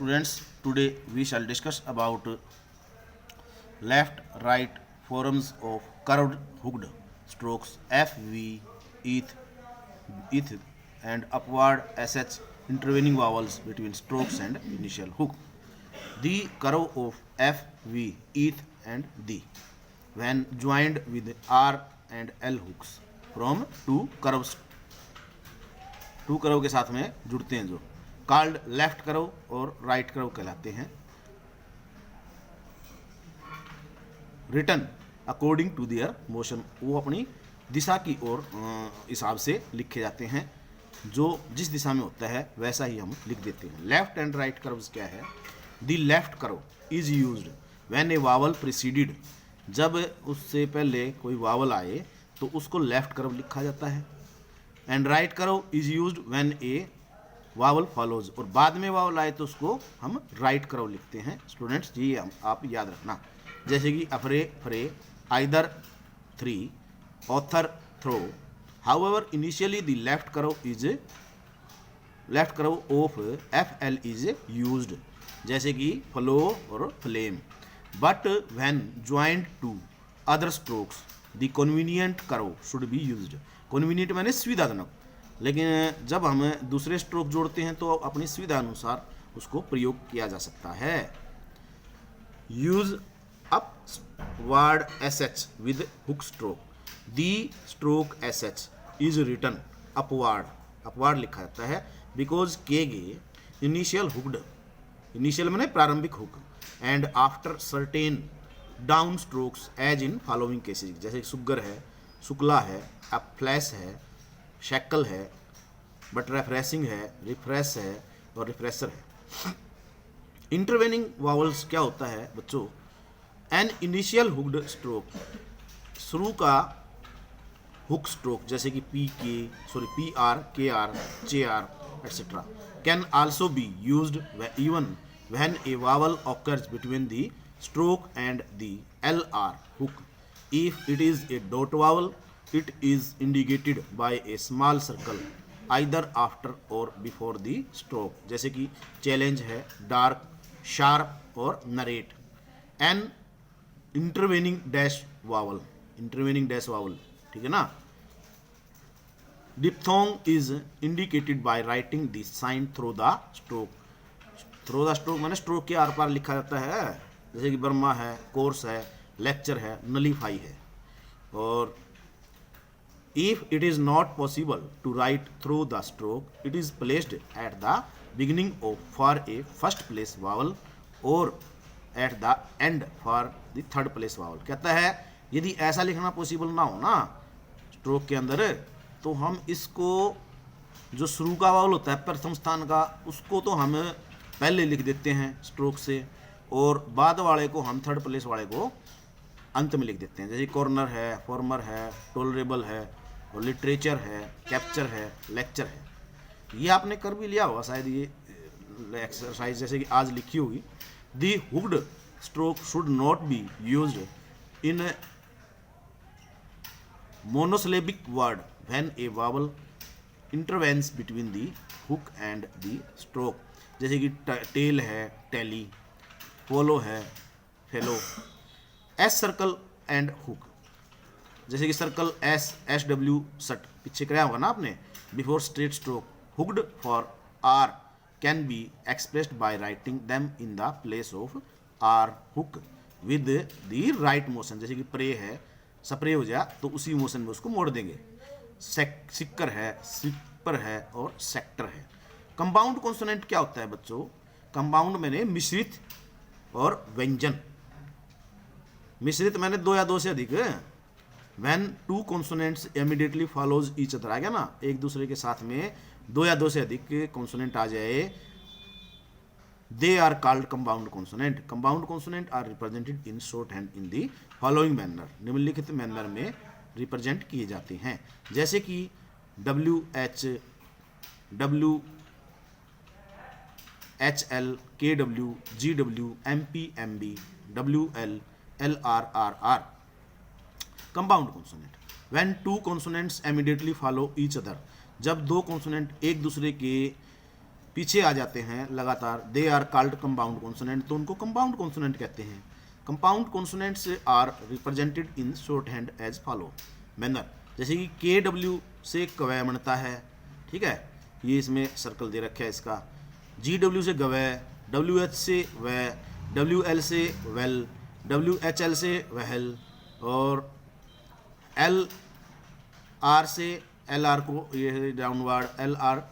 Students, today we shall discuss about left right forms of curved hooked strokes FV, ETH and upward SH intervening vowels between strokes and initial hook. The curve of F, V, ETH and D when joined with R and L hooks from two curves के साथ में जुड़ते हैं जो called left curve और right curve कहलाते हैं। Return according to their motion, वो अपनी दिशा की ओर हिसाब से लिखे जाते हैं, जो जिस दिशा में होता है वैसा ही हम लिख देते हैं। लेफ्ट एंड राइट कर्व्स क्या है? The left curve is used when a vowel preceded, जब उससे पहले कोई वावल आए तो उसको लेफ्ट कर्व लिखा जाता है। And right curve is used when a vowel follows, और बाद में वावल आए तो उसको हम राइट कर्व लिखते हैं। स्टूडेंट्स ये आप याद रखना, जैसे कि affray, fray, either, three, author, throw. However initially the left curve of FL is used, जैसे कि फ्लो और flame. But when joint to other strokes the convenient curve should be used. Convenient मैंने सुविधाजनक, लेकिन जब हम दूसरे स्ट्रोक जोड़ते हैं तो अपनी सुविधा अनुसार उसको प्रयोग किया जा सकता है। Use upward SH with hook stroke. The stroke SH is written upward लिखा जाता है बिकॉज केगे इनिशियल हुक्ड, इनिशियल मैंने प्रारंभिक hook, and after certain down strokes as in following cases, जैसे सुगर है, शुक्ला है, अब फ्लैश है, शैकल है, बट रेफ्रेशिंग है, रिफ्रेश है और रिफ्रेशर है। इंटरवेनिंग वावल्स क्या होता है बच्चों? एन इनिशियल हुक्ड स्ट्रोक, शुरू का हुक स्ट्रोक, जैसे कि PR, KR, JR etc. Can also be used even when a vowel occurs between the stroke and the LR hook. If it is a dot vowel, it is indicated by a small circle either after or before the stroke, जैसे कि challenge है, dark, sharp और narrate. An intervening dash vowel, ठीक है ना। Diphthong is indicated by writing the sign through the stroke मैंने stroke के आर पार लिखा जाता है, जैसे कि बर्मा है, कोर्स है, लेक्चर है, नलीफाई है। और if it is not possible to write through the stroke, it is placed at the beginning for a first place vowel or at the end for the third place vowel। कहता है यदि ऐसा लिखना possible ना हो ना stroke के अंदर, तो हम इसको जो शुरू का वावल होता है प्रथम स्थान का, उसको तो हम पहले लिख देते हैं स्ट्रोक से, और बाद वाले को हम थर्ड प्लेस वाले को अंत में लिख देते हैं, जैसे कॉर्नर है, फॉर्मर है, टॉलरेबल है, और लिटरेचर है, कैप्चर है, लेक्चर है। ये आपने कर भी लिया होगा शायद, ये एक्सरसाइज जैसे कि आज लिखी होगी। The hooked stroke should not be used in monosyllabic word when a vowel intervenes between the hook and the stroke, जैसे कि टेल है, टेली, फॉलो है, fellow. S circle and hook, जैसे कि सर्कल SW सट पीछे कराया होगा ना आपने, before straight stroke. Hooked for R can be expressed by writing them in the place of R hook with the right motion, जैसे कि प्रे है, स्प्रे हो जाए तो उसी मोशन में उसको मोड़ देंगे। सिक्कर है, सिपर है और सेक्टर है। कंपाउंड कॉन्सोनेंट क्या होता है बच्चों? कंपाउंड मैंने मिश्रित और व्यंजन। मिश्रित मैंने दो या दो से अधिक। When two consonants immediately follows each other, आ गया ना, एक दूसरे के साथ में दो या दो से अधिक कॉन्सोनेंट आ जाए, they are called compound consonant. Compound consonant are represented in shorthand in the following manner, निम्नलिखित मैनर में रिप्रेजेंट किए जाते हैं, जैसे कि WH, W, HL, KW, GW, MP, MB, WL, LR, RR। Compound consonant, when two consonants immediately follow each other, जब दो consonant एक दूसरे के पीछे आ जाते हैं लगातार, they are called compound consonant, तो उनको कंपाउंड कॉन्सोनेंट कहते हैं। Compound consonants are represented in shorthand as follow manner, जैसे कि के डब्ल्यू से कवय बनता है, ठीक है, ये इसमें सर्कल दे रखा है इसका। जी डब्ल्यू से गवय, डब्ल्यू एच से वह, डब्ल्यू एल से वेल, डब्ल्यू एच एल से वहल, और एल आर से एल आर को ये downward, L R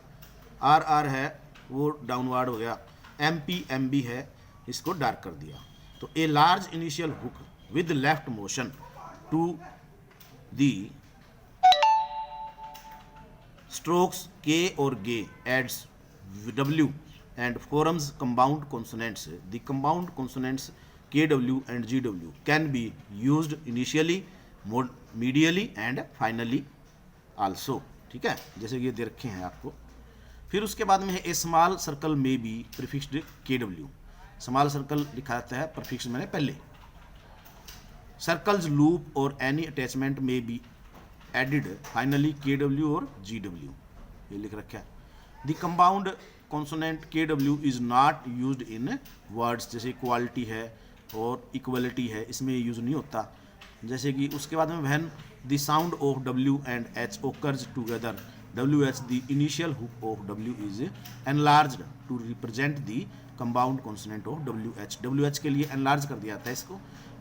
R R है वो डाउनवर्ड हो गया, एम पी एम बी है, इसको डार्क कर दिया। तो a large initial hook with left motion to the strokes K or G adds W and forms compound consonants. The compound consonants KW and GW can be used initially, medially and finally also. ठीक है, जैसे ये दे रखे हैं आपको। फिर उसके बाद में है a small circle may be prefixed KW। Small circle लिखा जाता है प्रीफिक्स मैंने पहले। सर्कल्स लूप और any attachment may be added finally KW और GW, ये लिख रखा है। The compound consonant KW is not used in words, जैसे क्वालिटी है और इक्वलिटी है, इसमें यूज नहीं होता। जैसे कि उसके बाद में when the sound of W and H occurs together, WH the initial hook of W is enlarged to represent the compound consonant of WH। WH के लिए एनलार्ज कर दिया जाता है इसको।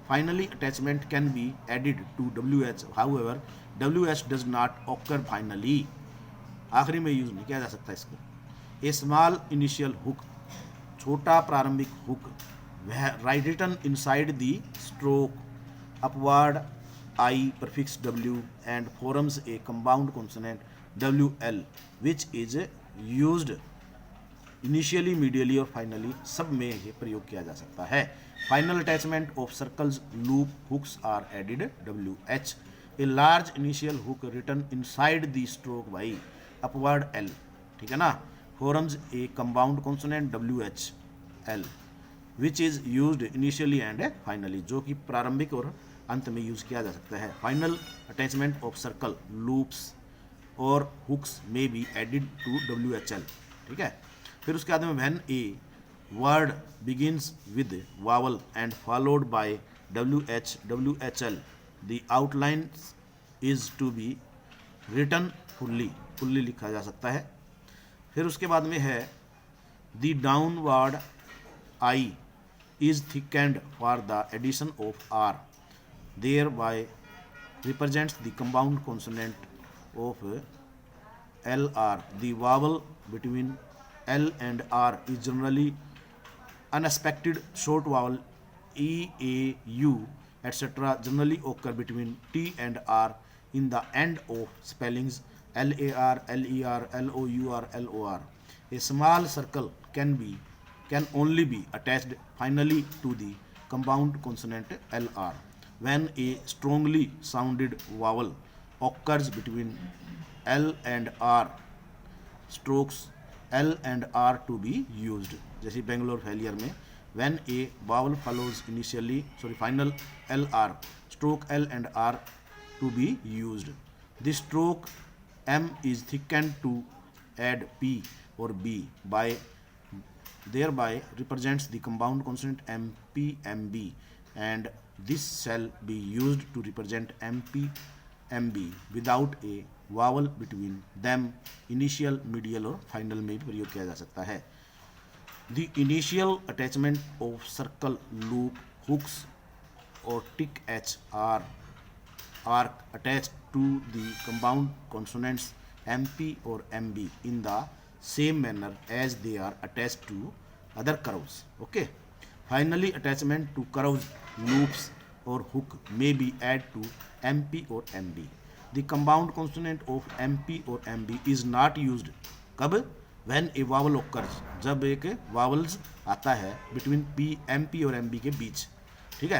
Finally, attachment can be added to WH. However, WH does not occur finally. आखिरी में use नहीं किया जा सकता इसको। A small initial hook, छोटा प्रारंभिक hook, right written inside the stroke, upward I prefix W and forms a compound consonant WL, which is used initially, medially और फाइनली, सब में ये प्रयोग किया जा सकता है। Final attachment of circles loop hooks are added WH। A large initial hook written inside the stroke by upward L, ठीक है ना, forms a compound consonant WHL which is used initially and finally, जो कि प्रारंभिक और अंत में use किया जा सकता है। Final attachment of circle loops और hooks may be added to WHL, ठीक है। फिर उसके बाद में when a word begins with vowel and followed by WH WHL the outline is to be written fully, fully लिखा जा सकता है। फिर उसके बाद में है the downward I is thickened for the addition of R, thereby represents the compound consonant of LR। The vowel between L and R is generally unexpected short vowel E, A, U, etc. generally occur between T and R in the end of spellings LAR, LER, LOUR, LOR. A small circle can only be attached finally to the compound consonant LR when a strongly sounded vowel occurs between L and R strokes L and R to be used, जैसे Bangalore failure में when a vowel follows final LR stroke L and R to be used. The stroke M is thickened to add P or B by thereby represents the compound consonant MP MB, and this shall be used to represent MP MB without a vowel between them, initial, medial और final में भी प्रयोग किया जा सकता है। The initial attachment of circle loop hooks और tick H are attach to the compound consonants MP और MB in the same manner as they are attach to other curves. Okay, finally attachment to curves loops और hook may be add to MP और MB। The compound consonant of MP और MB is not used कब, when a vowel occurs, जब एक vowels आता है between MP और MB के बीच, ठीक है।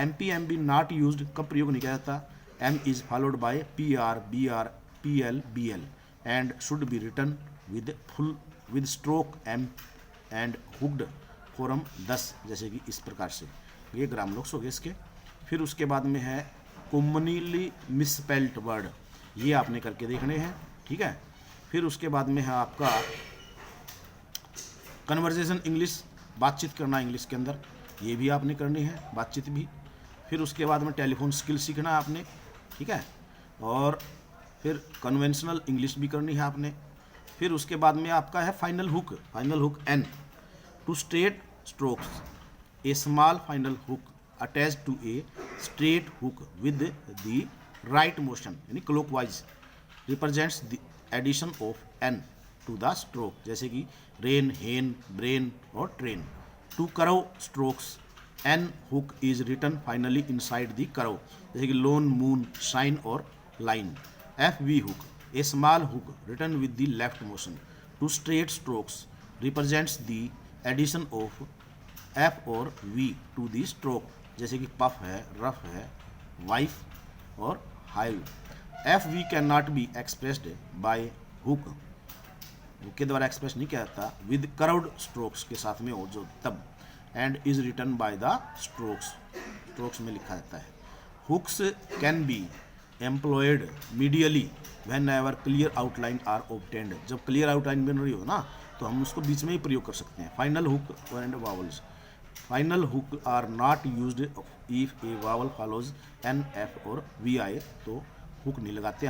MP MB not used कब प्रयोग नहीं किया जाता, M is followed by PR BR PL BL and should be written with stroke M and hooked form thus, जैसे कि इस प्रकार से। ये ग्राम लोक्स हो गए इसके। फिर उसके बाद में है कॉमनली मिसस्पेल्ड वर्ड, ये आपने करके देखने हैं, ठीक है। फिर उसके बाद में है आपका कन्वर्जेशन इंग्लिश, बातचीत करना इंग्लिश के अंदर, ये भी आपने करनी है, बातचीत भी। फिर उसके बाद में टेलीफोन स्किल सीखना है आपने, ठीक है। और फिर कन्वेंशनल इंग्लिश भी करनी है आपने। फिर उसके बाद में आपका है final hook, N to straight strokes, a small final hook attach to a straight hook with the right motion यानी clockwise represents the addition of N to the stroke, जैसे कि रेन, हेन, ब्रेन और train. To curve strokes N hook is written finally inside the curve, जैसे कि lone, moon, shine और line. F V hook, a small hook written with the left motion. To straight strokes represents the addition of F और V to the stroke, जैसे कि puff है, rough है, wife और hive. F V can not be expressed by hook, hook के द्वारा express नहीं किया जाता, विद कर्व्ड स्ट्रोक्स के साथ में हो जो तब, and is written by the strokes, strokes में लिखा जाता है। Hooks can be employed medially whenever clear outline are obtained, जब क्लियर आउटलाइन बन रही हो ना तो हम उसको बीच में ही प्रयोग कर सकते हैं। Final hook and vowels, final hook are not used if a vowel follows N, F और वी आए तो हुक नहीं लगाते हैं।